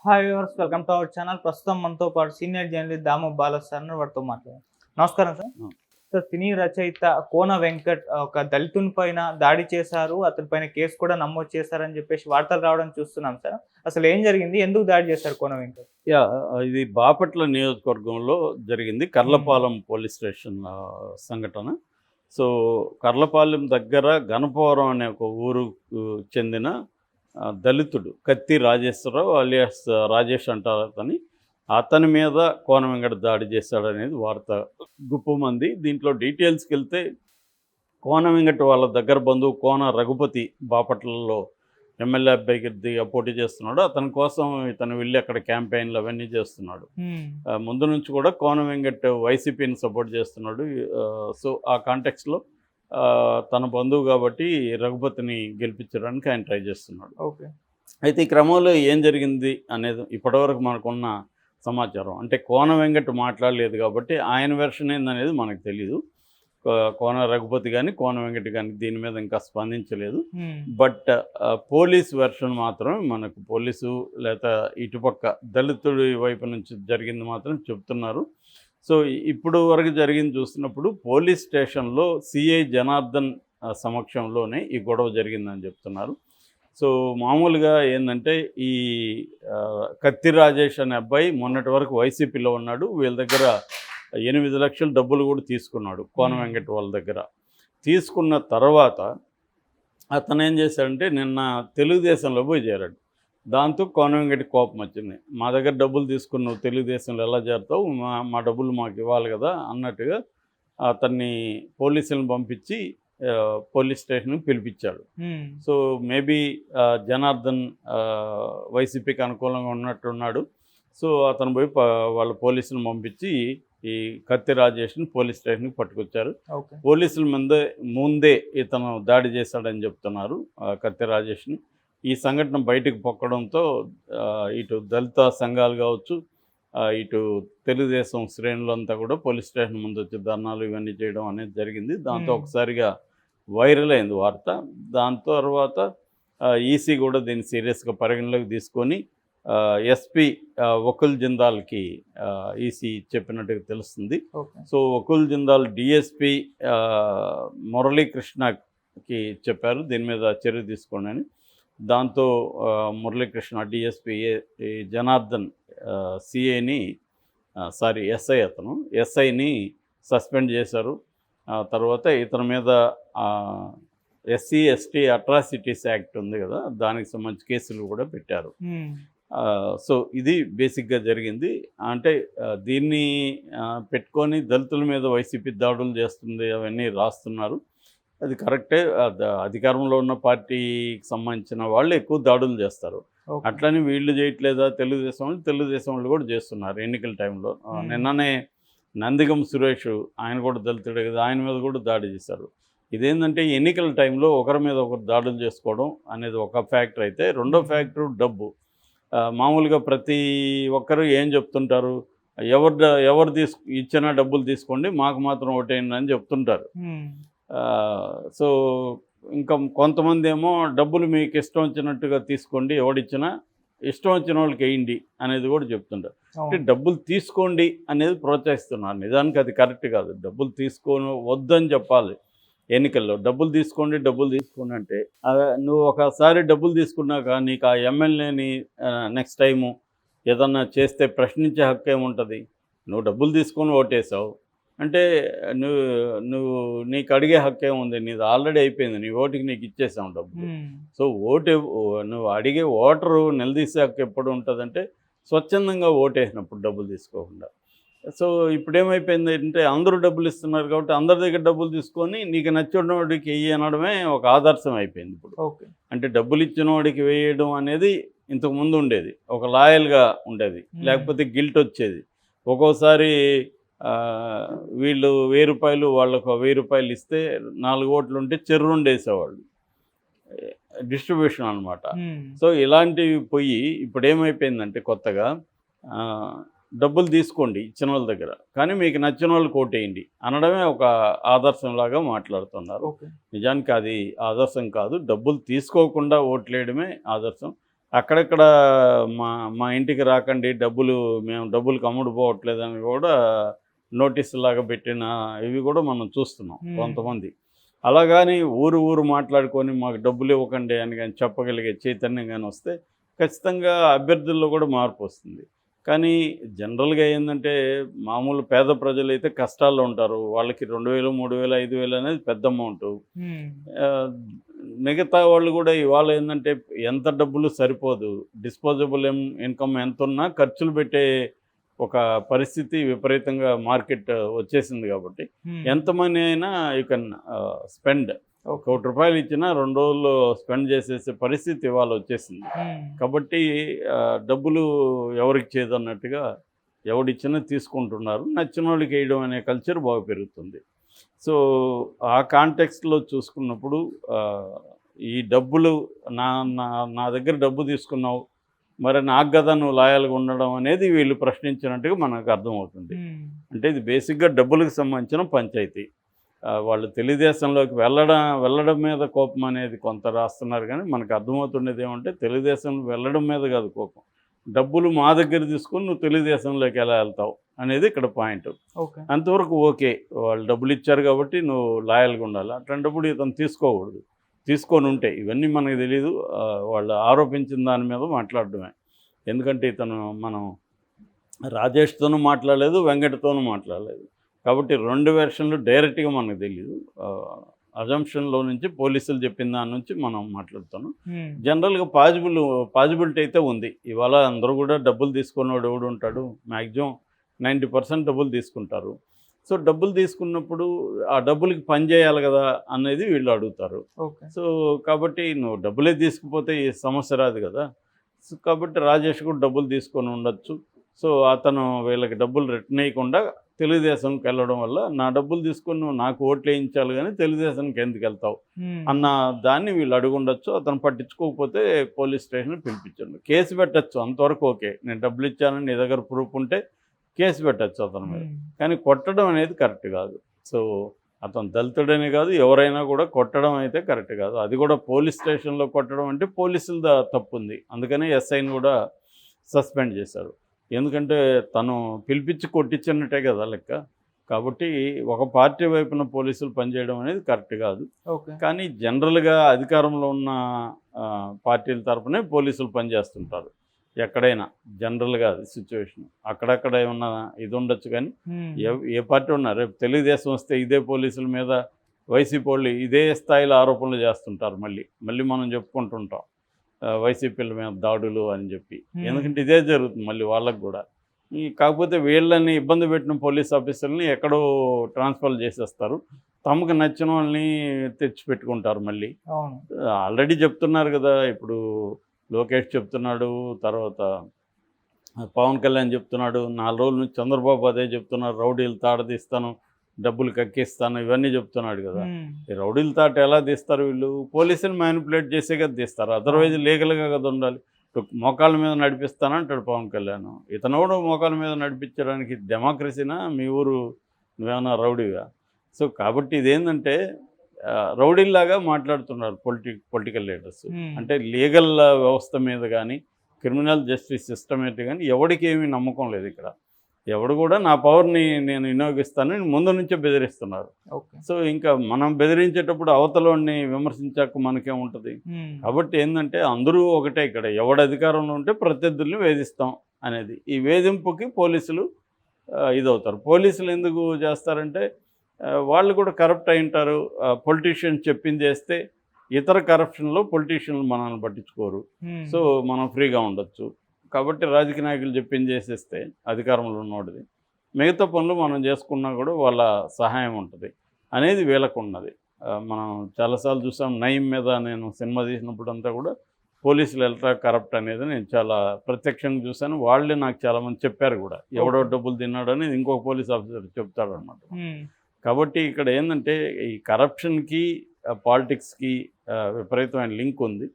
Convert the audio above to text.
Hi viewers, welcome to our channel. ప్రస్తుతం మనతో పాటు సీనియర్ జర్నలిస్ట్ దాము బాలా సార్ వారితో మాట్లాడారు. నమస్కారం సార్. హ్మ్. సార్, సినీ రచయిత కోన వెంకట్ ఒక దళితుని పైన దాడి చేశారు, అతని పైన కేసు కూడా నమోదు చేశారని చెప్పేసి వార్తలు రావడం చూస్తున్నాం సార్. అసలు ఏం జరిగింది, ఎందుకు దాడి చేశారు కోన వెంకట్? ఇది బాపట్ల నియోజకవర్గంలో జరిగింది. కర్లపాలెం పోలీస్ స్టేషన్ సంఘటన. సో, కర్లపాలెం దగ్గర గణపవరం అనే ఒక ఊరుకు చెందిన దళితుడు కత్తి రాజేశ్వరరావు అలియాస్ రాజేష్ అంటారు అతని మీద కోన వెంకట దాడి చేశాడనేది వార్త గుప్పమంది. దీంట్లో డీటెయిల్స్కి వెళ్తే కోన వెంకట వాళ్ళ దగ్గర బంధువు కోన రఘుపతి బాపట్లలో ఎమ్మెల్యే అభ్యర్థిగా పోటీ చేస్తున్నాడు. అతని కోసం ఇతను వెళ్ళి అక్కడ క్యాంపెయిన్లు అవన్నీ చేస్తున్నాడు. ముందు నుంచి కూడా కోన వెంకట్ వైసీపీని సపోర్ట్ చేస్తున్నాడు. సో ఆ కాంటెక్స్లో తన బంధువు కాబట్టి రఘుపతిని గెలిపించడానికి ఆయన ట్రై చేస్తున్నాడు. ఓకే. అయితే ఈ క్రమంలో ఏం జరిగింది అనేది ఇప్పటివరకు మనకున్న సమాచారం అంటే కోన వెంకట్ మాట్లాడలేదు కాబట్టి ఆయన వెర్షన్ ఏందనేది మనకు తెలీదు. కోన రఘుపతి కానీ కోన వెంకట్ కానీ దీని మీద ఇంకా స్పందించలేదు. బట్ పోలీస్ వెర్షన్ మాత్రమే మనకు పోలీసు లేదా ఇటుపక్క దళితుడి వైపు నుంచి జరిగింది మాత్రం చెప్తున్నారు. సో ఇప్పుడు వరకు జరిగింది చూస్తున్నప్పుడు పోలీస్ స్టేషన్లో సిఐ జనార్దన్ సమక్షంలోనే ఈ గొడవ జరిగిందని చెప్తున్నారు. సో మామూలుగా ఏంటంటే ఈ కత్తి రాజేష్ అనే అబ్బాయి మొన్నటి వరకు వైసీపీలో ఉన్నాడు. వీళ్ళ దగ్గర 8 లక్షల డబ్బులు కూడా తీసుకున్నాడు కోన వెంకట్ వాళ్ళ దగ్గర. తీసుకున్న తర్వాత అతను ఏం చేశాడంటే నిన్న తెలుగుదేశంలో పోయి చేరాడు. దాంతో కోన వెంకట్ కోపం వచ్చింది. మా దగ్గర డబ్బులు తీసుకుని నువ్వు తెలుగుదేశంలో ఎలా చేరుతావు, మా డబ్బులు మాకు ఇవ్వాలి కదా అన్నట్టుగా అతన్ని పోలీసులను పంపించి పోలీస్ స్టేషన్కి పిలిపించాడు. సో మేబీ జనార్దన్ వైసీపీకి అనుకూలంగా ఉన్నట్టున్నాడు. సో అతను పోయి వాళ్ళ పోలీసులను పంపించి ఈ కత్తి రాజేష్ని పోలీస్ స్టేషన్కి పట్టుకొచ్చారు. పోలీసుల ముందే ఇతను దాడి చేశాడని చెప్తున్నారు కత్తి రాజేష్ని. ఈ సంఘటన బయటకు పొక్కడంతో ఇటు దళిత సంఘాలు కావచ్చు, ఇటు తెలుగుదేశం శ్రేణులంతా కూడా పోలీస్ స్టేషన్ ముందు వచ్చి ధర్నాలు ఇవన్నీ చేయడం అనేది జరిగింది. దాంతో ఒకసారిగా వైరల్ అయింది వార్త. దాని తర్వాత ఈసీ కూడా దీన్ని సీరియస్గా పరిగణలోకి తీసుకొని ఎస్పీ వకుల్ జిందాల్కి ఈసీ చెప్పినట్టుగా తెలుస్తుంది. సో వకుల్ జిందాల్ డిఎస్పీ మురళీకృష్ణకి చెప్పారు దీని మీద చర్య తీసుకోండి అని. దాంతో మురళీకృష్ణ డిఎస్పీ జనార్దన్ సిఐని ఎస్ఐ అతను ఎస్ఐని సస్పెండ్ చేశారు. తర్వాత ఇతని మీద ఎస్సీ ఎస్టీ అట్రాసిటీస్ యాక్ట్ ఉంది కదా, దానికి సంబంధించి కేసులు కూడా పెట్టారు. సో ఇది బేసిక్గా జరిగింది. అంటే దీన్ని పెట్టుకొని దళితుల మీద వైసీపీ దాడులు చేస్తుంది అవన్నీ రాస్తున్నారు. అది కరెక్టే. అధికారంలో ఉన్న పార్టీకి సంబంధించిన వాళ్ళు ఎక్కువ దాడులు చేస్తారు. అట్లని వీళ్ళు చేయట్లేదా తెలుగుదేశం వాళ్ళు కూడా చేస్తున్నారు ఎన్నికల టైంలో. నిన్ననే నందిగం సురేష్ ఆయన కూడా దళితుడే కదా, ఆయన మీద కూడా దాడి చేశారు. ఇదేంటంటే ఎన్నికల టైంలో ఒకరి మీద ఒకరు దాడులు చేసుకోవడం అనేది ఒక ఫ్యాక్టర్ అయితే, రెండో ఫ్యాక్టరు డబ్బు. మామూలుగా ప్రతి ఒక్కరు ఏం చెప్తుంటారు, ఎవరు ఇచ్చిన డబ్బులు తీసుకోండి మాకు మాత్రం ఓటేయండి అని చెప్తుంటారు. సో ఇంకా కొంతమంది ఏమో డబ్బులు మీకు ఇష్టం వచ్చినట్టుగా తీసుకోండి, ఎవడిచ్చినా ఇష్టం వచ్చిన వాళ్ళకి వేయండి అనేది కూడా చెప్తుంటారు. అంటే డబ్బులు తీసుకోండి అనేది ప్రోత్సహిస్తున్నారు. నిజానికి అది కరెక్ట్ కాదు. డబ్బులు వద్దని చెప్పాలి ఎన్నికల్లో. డబ్బులు తీసుకోండి అంటే నువ్వు ఒకసారి డబ్బులు తీసుకున్నాక నీకు ఆ ఎమ్మెల్యేని నెక్స్ట్ టైము ఏదన్నా చేస్తే ప్రశ్నించే హక్కు ఏముంటుంది? నువ్వు డబ్బులు తీసుకొని ఓటేసావు అంటే నువ్వు నీకు అడిగే హక్కు ఏముంది? నీది ఆల్రెడీ అయిపోయింది, నీ ఓటుకి నీకు ఇచ్చేసావు డబ్బులు. సో నువ్వు అడిగే ఓటరు నిలదీసే హక్కు ఎప్పుడు ఉంటుందంటే స్వచ్ఛందంగా ఓటేసినప్పుడు, డబ్బులు తీసుకోకుండా. సో ఇప్పుడు ఏమైపోయింది అంటే అందరూ డబ్బులు ఇస్తున్నారు కాబట్టి అందరి దగ్గర డబ్బులు తీసుకొని నీకు నచ్చిన వాడికి వెయ్యి అనడమే ఒక ఆదర్శం అయిపోయింది ఇప్పుడు. అంటే డబ్బులు ఇచ్చిన వాడికి వేయడం అనేది ఇంతకుముందు ఉండేది, ఒక లాయల్గా ఉండేది, లేకపోతే గిల్ట్ వచ్చేది. ఒక్కోసారి వీళ్ళు 1000 రూపాయలు వాళ్ళకు 1000 రూపాయలు ఇస్తే 4 ఓట్లు ఉంటే చెర్రుండేసేవాళ్ళు, డిస్ట్రిబ్యూషన్ అనమాట. సో ఇలాంటివి పోయి ఇప్పుడు ఏమైపోయిందంటే కొత్తగా డబ్బులు తీసుకోండి ఇచ్చిన వాళ్ళ దగ్గర, కానీ మీకు నచ్చిన వాళ్ళకి ఓటేయండి అనడమే ఒక ఆదర్శంలాగా మాట్లాడుతున్నారు. నిజానికి అది ఆదర్శం కాదు. డబ్బులు తీసుకోకుండా ఓట్లేయడమే ఆదర్శం. అక్కడక్కడ మా మా ఇంటికి రాకండి, మేము డబ్బులకు అమ్ముడుపోవట్లేదని కూడా నోటీసులాగా పెట్టిన ఇవి కూడా మనం చూస్తున్నాం కొంతమంది. అలాగని ఊరు మాట్లాడుకొని మాకు డబ్బులు ఇవ్వకండి అని కానీ చెప్పగలిగే చైతన్యం కానీ వస్తే ఖచ్చితంగా అభ్యర్థుల్లో కూడా మార్పు వస్తుంది. కానీ జనరల్గా ఏంటంటే మామూలు పేద ప్రజలైతే కష్టాల్లో ఉంటారు. వాళ్ళకి 2000, 3000, 5000 అనేది పెద్ద అమౌంటు. మిగతా వాళ్ళు కూడా ఇవాళ ఏంటంటే ఎంత డబ్బులు సరిపోదు. డిస్పోజబుల్ ఇన్కమ్ ఎంత ఉన్నా ఖర్చులు పెట్టే ఒక పరిస్థితి విపరీతంగా మార్కెట్ వచ్చేసింది కాబట్టి ఎంతమంది అయినా యూ కెన్ స్పెండ్. ₹1 ఇచ్చినా 2 రోజుల్లో స్పెండ్ చేసేసే పరిస్థితి ఇవాళ వచ్చేసింది. కాబట్టి డబ్బులు ఎవరికి చేదన్నట్టుగా ఎవడిచ్చినా తీసుకుంటున్నారు. నచ్చిన వాళ్ళకి వేయడం అనే కల్చర్ బాగా పెరుగుతుంది. సో ఆ కాంటెక్స్ట్లో చూసుకున్నప్పుడు ఈ డబ్బులు నా నా నా దగ్గర డబ్బు తీసుకున్నావు, మరి నాకు కదా నువ్వు లాయల్గా ఉండడం అనేది వీళ్ళు ప్రశ్నించినట్టుగా మనకు అర్థమవుతుంది. అంటే ఇది బేసిక్గా డబ్బులకు సంబంధించిన పంచాయతీ. వాళ్ళు తెలుగుదేశంలోకి వెళ్ళడం మీద కోపం అనేది కొంత రాస్తున్నారు. కానీ మనకు అర్థమవుతుండేది ఏమంటే తెలుగుదేశంలో వెళ్ళడం మీద కాదు కోపం, డబ్బులు మా దగ్గర తీసుకుని నువ్వు తెలుగుదేశంలోకి ఎలా వెళ్తావు అనేది ఇక్కడ పాయింట్. అంతవరకు ఓకే, వాళ్ళు డబ్బులు ఇచ్చారు కాబట్టి నువ్వు లాయల్గా ఉండాలి. అట్లాంటప్పుడు ఇతను తీసుకోకూడదు. తీసుకొని ఉంటే ఇవన్నీ మనకు తెలీదు, వాళ్ళు ఆరోపించిన దాని మీద మాట్లాడడమే. ఎందుకంటే మనం రాజేష్తోనూ మాట్లాడలేదు, వెంకటతోనూ మాట్లాడలేదు కాబట్టి 2 వెర్షన్లు డైరెక్ట్గా మనకు తెలియదు. అజంప్షన్లో నుంచి పోలీసులు చెప్పిన దాని నుంచి మనం మాట్లాడుతాను. జనరల్గా పాజిబిలిటీ అయితే ఉంది. ఇవాళ అందరూ కూడా డబ్బులు తీసుకున్నవాడు ఎవడు ఉంటాడు, మ్యాక్సిమం 90% డబ్బులు తీసుకుంటారు. సో డబ్బులు తీసుకున్నప్పుడు ఆ డబ్బులకి పని చేయాలి కదా అనేది వీళ్ళు అడుగుతారు. సో కాబట్టి నువ్వు డబ్బులే తీసుకుపోతే ఈ సమస్య రాదు కదా. సో కాబట్టి రాజేష్ కూడా డబ్బులు తీసుకొని ఉండొచ్చు. సో అతను వీళ్ళకి డబ్బులు రిటర్న్ వేయకుండా తెలుగుదేశంకి వెళ్ళడం వల్ల నా డబ్బులు తీసుకొని నువ్వు నాకు ఓట్లు వేయించాలి కానీ తెలుగుదేశానికి ఎందుకు వెళ్తావు అన్న దాన్ని వీళ్ళు అడుగుండొచ్చు. అతను పట్టించుకోకపోతే పోలీస్ స్టేషన్ పిలిపించండి, కేసు పెట్టచ్చు. అంతవరకు ఓకే, నేను డబ్బులు ఇచ్చానని నీ దగ్గర ప్రూఫ్ ఉంటే కేసు పెట్టచ్చు అతని మీద. కానీ కొట్టడం అనేది కరెక్ట్ కాదు. సో అతను దళితుడనే కాదు, ఎవరైనా కూడా కొట్టడం అయితే కరెక్ట్ కాదు. అది కూడా పోలీస్ స్టేషన్లో కొట్టడం అంటే పోలీసుల తప్పు ఉంది. అందుకనే ఎస్ఐని కూడా సస్పెండ్ చేశారు. ఎందుకంటే తను పిలిపించి కొట్టించినట్టే కదా లెక్క. కాబట్టి ఒక పార్టీ వైపున పోలీసులు పనిచేయడం అనేది కరెక్ట్ కాదు. కానీ జనరల్గా అధికారంలో ఉన్న పార్టీల తరపునే పోలీసులు పనిచేస్తుంటారు ఎక్కడైనా. జనరల్గా అది సిచ్యువేషన్. అక్కడక్కడ ఏమన్నా ఇది ఉండొచ్చు కానీ ఏ పార్టీ ఉన్నా రేపు తెలుగుదేశం వస్తే ఇదే పోలీసుల మీద వైసీపీ వాళ్ళు ఇదే స్థాయిలో ఆరోపణలు చేస్తుంటారు. మళ్ళీ మనం చెప్పుకుంటుంటాం వైసీపీల మీద దాడులు అని చెప్పి. ఎందుకంటే ఇదే జరుగుతుంది మళ్ళీ వాళ్ళకు కూడా. కాకపోతే వీళ్ళని ఇబ్బంది పెట్టిన పోలీస్ ఆఫీసర్ని ఎక్కడో ట్రాన్స్ఫర్ చేసేస్తారు, తమకు నచ్చిన వాళ్ళని తెచ్చిపెట్టుకుంటారు మళ్ళీ. ఆల్రెడీ చెప్తున్నారు కదా, ఇప్పుడు లోకేష్ చెప్తున్నాడు, తర్వాత పవన్ కళ్యాణ్ చెప్తున్నాడు, 4 రోజుల నుంచి చంద్రబాబు అదే చెప్తున్నారు, రౌడీలు తాడదీస్తాను, డబ్బులు కక్కిస్తాను, ఇవన్నీ చెప్తున్నాడు కదా. ఈ రౌడీల తాట ఎలా తీస్తారు వీళ్ళు? పోలీసులు మ్యానిపులేట్ చేసే కదా తీస్తారు, అదర్వైజ్ లీగల్గా కదా ఉండాలి. మోకాళ్ళ మీద నడిపిస్తానంటాడు పవన్ కళ్యాణ్. ఇతను కూడా మోకాళ్ళ మీద నడిపించడానికి డెమోక్రసీనా? మీ ఊరు నువ్వేమన్నా రౌడీగా? సో కాబట్టి ఇదేంటంటే రౌడీల్లాగా మాట్లాడుతున్నారు పొలిటికల్ లీడర్స్. అంటే లీగల్ వ్యవస్థ మీద కానీ క్రిమినల్ జస్టిస్ సిస్టమ్ మీద కానీ ఎవరికి ఏమీ నమ్మకం లేదు ఇక్కడ. ఎవడు కూడా నా పవర్ని నేను వినియోగిస్తానని ముందు నుంచే బెదిరిస్తున్నారు. సో ఇంకా మనం బెదిరించేటప్పుడు అవతలని విమర్శించాక మనకేముంటుంది? కాబట్టి ఏంటంటే అందరూ ఒకటే ఇక్కడ, ఎవడు అధికారంలో ఉంటే ప్రత్యర్థుల్ని వేధిస్తాం అనేది. ఈ వేధింపుకి పోలీసులు ఇదవుతారు. పోలీసులు ఎందుకు చేస్తారంటే వాళ్ళు కూడా కరప్ట్ అయి ఉంటారు. పొలిటీషియన్స్ చెప్పింది చేస్తే ఇతర కరప్షన్లో పొలిటీషియన్లు మనల్ని పట్టించుకోరు. సో మనం ఫ్రీగా ఉండొచ్చు. కాబట్టి రాజకీయ నాయకులు చెప్పింది చేసేస్తే అధికారంలో ఉన్నవాడిది మిగతా పనులు మనం చేసుకున్నా కూడా వాళ్ళ సహాయం ఉంటుంది అనేది వీళ్ళకు ఉన్నది. మనం చాలాసార్లు చూసాం. నయీం మీద నేను సినిమా తీసినప్పుడు అంతా కూడా పోలీసులు ఎల్ట్రా కరప్ట్ అనేది నేను చాలా ప్రత్యక్షంగా చూశాను. వాళ్ళే నాకు చాలామంది చెప్పారు కూడా, ఎవడో డబ్బులు తిన్నాడు అనేది ఇంకొక పోలీస్ ఆఫీసర్ చెప్తాడు అన్నమాట. కాబట్టి ఇక్కడ ఏంటంటే ఈ కరప్షన్కి పాలిటిక్స్కి విపరీతమైన లింక్ ఉంది.